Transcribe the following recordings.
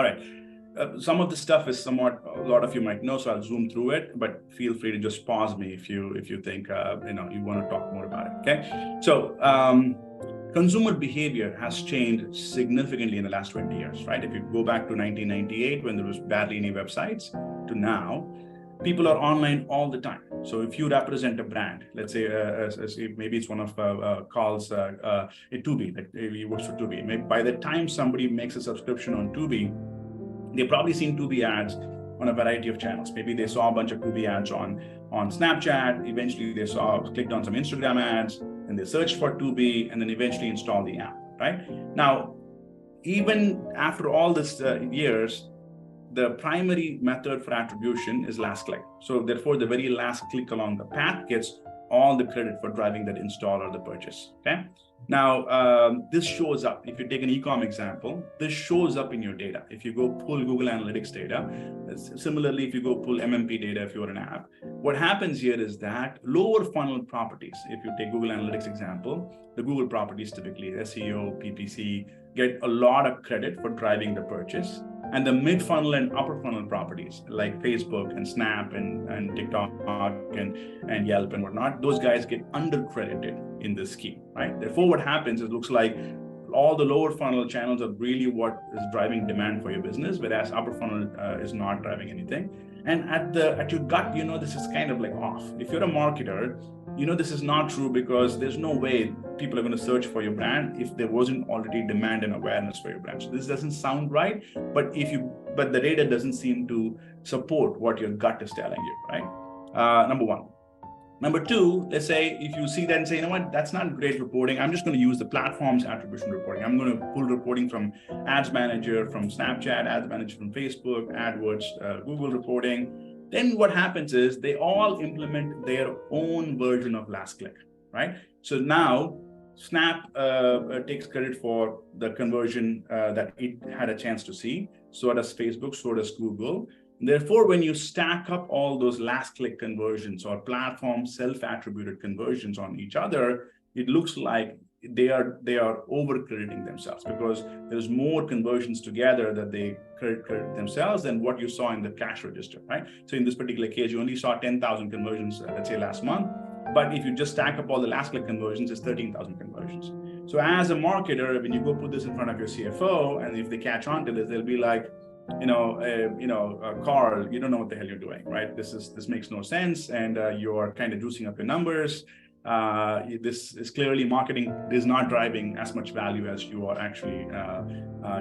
All right. Some of the stuff is somewhat, a lot of you might know, so I'll zoom through it, but feel free to just pause me if you think you want to talk more about it. Okay. So consumer behavior has changed significantly in the last 20 years, right? If you go back to 1998, when there was barely any websites, to now, people are online all the time. So if you represent a brand, let's say maybe it's one of Carl's a Tubi, that he works for Tubi. Maybe by the time somebody makes a subscription on Tubi, they've probably seen Tubi ads on a variety of channels. Maybe they saw a bunch of Tubi ads on Snapchat. Eventually, they clicked on some Instagram ads, and they searched for Tubi, and then eventually installed the app. Right now, even after all this years, the primary method for attribution is last click. So therefore, the very last click along the path gets all the credit for driving that install or the purchase. Okay. Now, this shows up. If you take an e-com example, this shows up in your data. If you go pull Google Analytics data, similarly, if you go pull MMP data, if you're an app, what happens here is that lower funnel properties, if you take Google Analytics example, the Google properties, typically SEO, PPC, get a lot of credit for driving the purchase. And the mid-funnel and upper funnel properties like Facebook and Snap and TikTok and Yelp and whatnot, those guys get undercredited in this scheme, right? Therefore, what happens is it looks like all the lower funnel channels are really what is driving demand for your business, whereas upper funnel is not driving anything. And at your gut, this is kind of like off. If you're a marketer, this is not true, because there's no way people are going to search for your brand if there wasn't already demand and awareness for your brand. So this doesn't sound right, but the data doesn't seem to support what your gut is telling you, right? Number one. Number two, let's say if you see that and say, you know what, that's not great reporting. I'm just going to use the platform's attribution reporting. I'm going to pull reporting from Ads Manager, from Snapchat, Ads Manager from Facebook, AdWords, Google reporting. Then what happens is they all implement their own version of last click, right? So now Snap takes credit for the conversion that it had a chance to see. So does Facebook, so does Google. Therefore, when you stack up all those last click conversions or platform self-attributed conversions on each other, it looks like they are over-crediting themselves, because there's more conversions together that they credit themselves than what you saw in the cash register, right? So in this particular case, you only saw 10,000 conversions, let's say last month, but if you just stack up all the last click conversions, it's 13,000 conversions. So as a marketer, when you go put this in front of your CFO, and if they catch on to this, they'll be like, Carl, you don't know what the hell you're doing, right? This makes no sense, and you're kind of juicing up your numbers. This is clearly marketing is not driving as much value as you are actually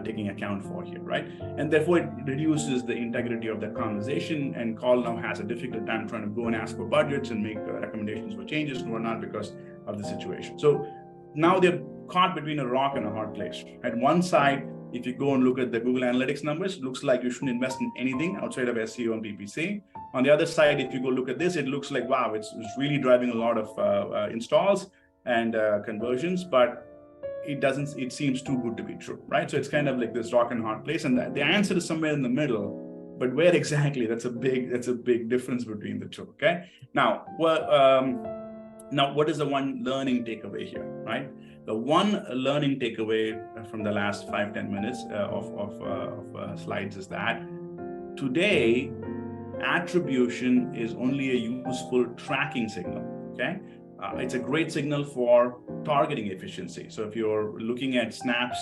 taking account for here, right? And therefore, it reduces the integrity of that conversation, and Carl now has a difficult time trying to go and ask for budgets and make recommendations for changes and whatnot because of the situation. So now they're caught between a rock and a hard place. At one side, if you go and look at the Google Analytics numbers, it looks like you shouldn't invest in anything outside of SEO and PPC. On the other side, if you go look at this, it looks like, wow, it's really driving a lot of installs and conversions, but it seems too good to be true, right? So it's kind of like this rock and hard place, and the answer is somewhere in the middle, but where exactly? That's a big difference between the two. Okay. Now, what is the one learning takeaway here, right? The one learning takeaway from the last 5-10 minutes of slides is that today, attribution is only a useful tracking signal, okay? It's a great signal for targeting efficiency. So if you're looking at Snap's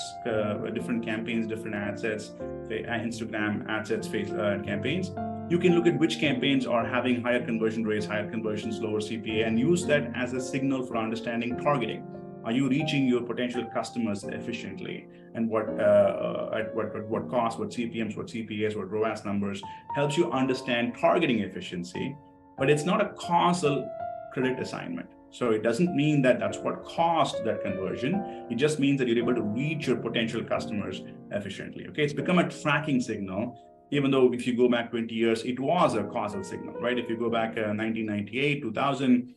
different campaigns, different ad sets, Instagram ad sets, Facebook campaigns, you can look at which campaigns are having higher conversion rates, higher conversions, lower CPA, and use that as a signal for understanding targeting. Are you reaching your potential customers efficiently? And at what cost, what CPMs, what CPAs, what ROAS numbers helps you understand targeting efficiency, but it's not a causal credit assignment. So it doesn't mean that that's what caused that conversion. It just means that you're able to reach your potential customers efficiently. Okay, it's become a tracking signal, even though if you go back 20 years, it was a causal signal, right? If you go back 1998, 2000,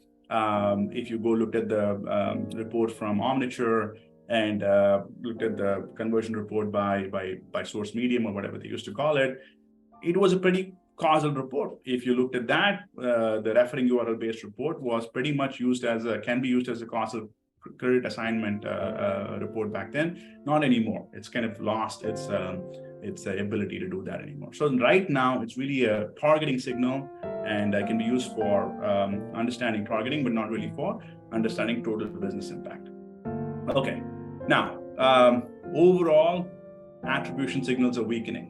if you go look at the report from Omniture and looked at the conversion report by Source Medium or whatever they used to call it, it was a pretty causal report. If you looked at that, the referring URL based report was pretty much can be used as a causal credit assignment report back then. Not anymore. It's kind of lost its ability to do that anymore. So right now, it's really a targeting signal, and can be used for understanding targeting, but not really for understanding total business impact. Okay, now overall, attribution signals are weakening.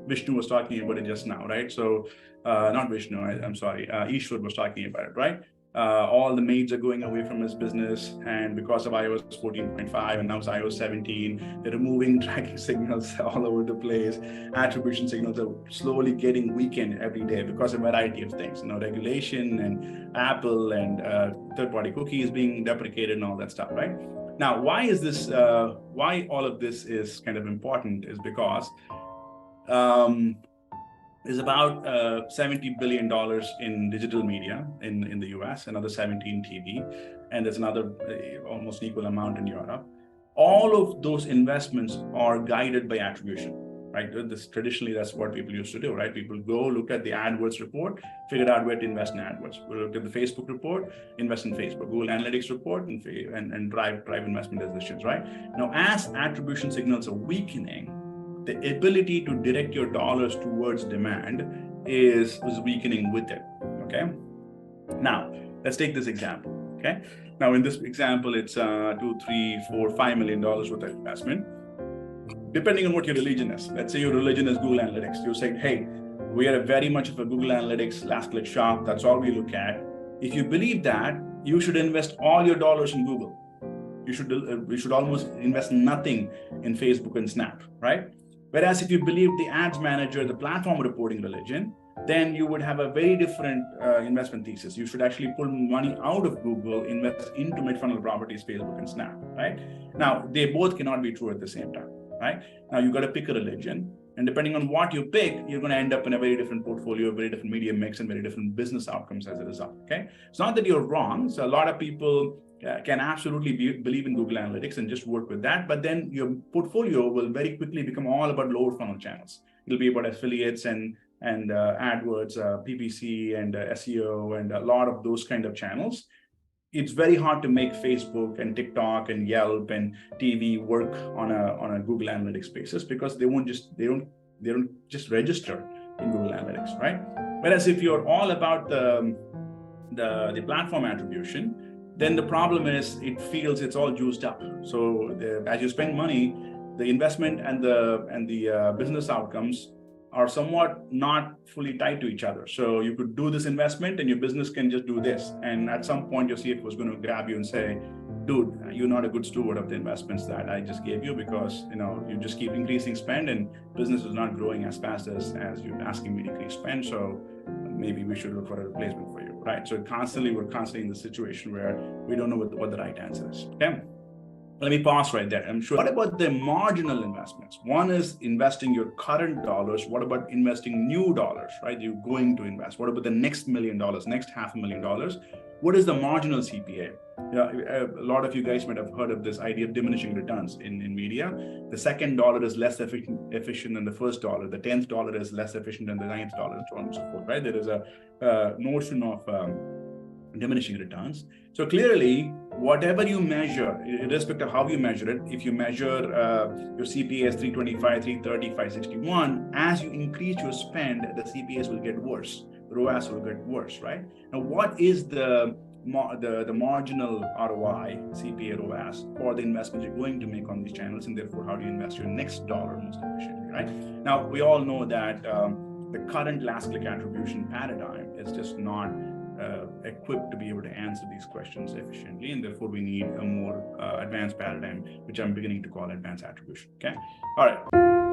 Vishnu was talking about it just now, right? So not Vishnu, I'm sorry, Ishwar was talking about it, right? All the maids are going away from his business, and because of iOS 14.5 and now it's iOS 17, they're removing tracking signals all over the place. Attribution signals are slowly getting weakened every day because of a variety of things, regulation and Apple and third-party cookies being deprecated and all that stuff, right? Now, why is this? Why all of this is kind of important is because there's about $70 billion in digital media in the US, another 17 TV, and there's another almost equal amount in Europe. All of those investments are guided by attribution, right? Traditionally, that's what people used to do, right? People go look at the AdWords report, figure out where to invest in AdWords. We'll look at the Facebook report, invest in Facebook, Google Analytics report, and drive investment decisions, right? Now, as attribution signals are weakening, the ability to direct your dollars towards demand is weakening with it, okay? Now, let's take this example, okay? Now, in this example, it's $2, $3, $4, $5 million worth of investment. Depending on what your religion is. Let's say your religion is Google Analytics. You're saying, hey, we are very much of a Google Analytics last click shop. That's all we look at. If you believe that, you should invest all your dollars in Google. You should almost invest nothing in Facebook and Snap, right? Whereas if you believe the ads manager, the platform reporting religion, then you would have a very different investment thesis. You should actually pull money out of Google, invest into mid-funnel properties, Facebook and Snap, right? Now, they both cannot be true at the same time, right? Now, you got to pick a religion, and depending on what you pick, you're going to end up in a very different portfolio, very different media mix, and very different business outcomes as a result, okay? It's not that you're wrong. So a lot of people can absolutely believe in Google Analytics and just work with that, but then your portfolio will very quickly become all about lower funnel channels. It'll be about affiliates and AdWords, PPC and SEO and a lot of those kind of channels. It's very hard to make Facebook and TikTok and Yelp and TV work on a Google Analytics basis because they don't just register in Google Analytics, right? Whereas if you're all about the platform attribution, then the problem is it feels it's all juiced up. So as you spend money, the investment and the business outcomes are somewhat not fully tied to each other. So you could do this investment and your business can just do this. And at some point your CFO was going to grab you and say, dude, you're not a good steward of the investments that I just gave you because you just keep increasing spend and business is not growing as fast as you're asking me to increase spend. So maybe we should look for a replacement for you, right? So we're constantly in the situation where we don't know what the right answer is, okay? Let me pause right there. I'm sure. What about the marginal investments? One is investing your current dollars. What about investing new dollars, right? You're going to invest. What about the next $1 million, next $500,000? What is the marginal CPA? A lot of you guys might have heard of this idea of diminishing returns in media. The second dollar is less efficient than the first dollar. The 10th dollar is less efficient than the 9th dollar, and so on and so forth, right? There is a notion of diminishing returns. So clearly, whatever you measure, irrespective of how you measure it, if you measure your CPA as 325, 330, 561, as you increase your spend, the CPAs will get worse. ROAS will get worse, right? Now, what is the marginal ROI, CPA ROAS, for the investments you're going to make on these channels, and therefore, how do you invest your next dollar most efficiently, right? Now, we all know that the current last click attribution paradigm is just not equipped to be able to answer these questions efficiently, and therefore we need a more advanced paradigm, which I'm beginning to call advanced attribution, okay? All right.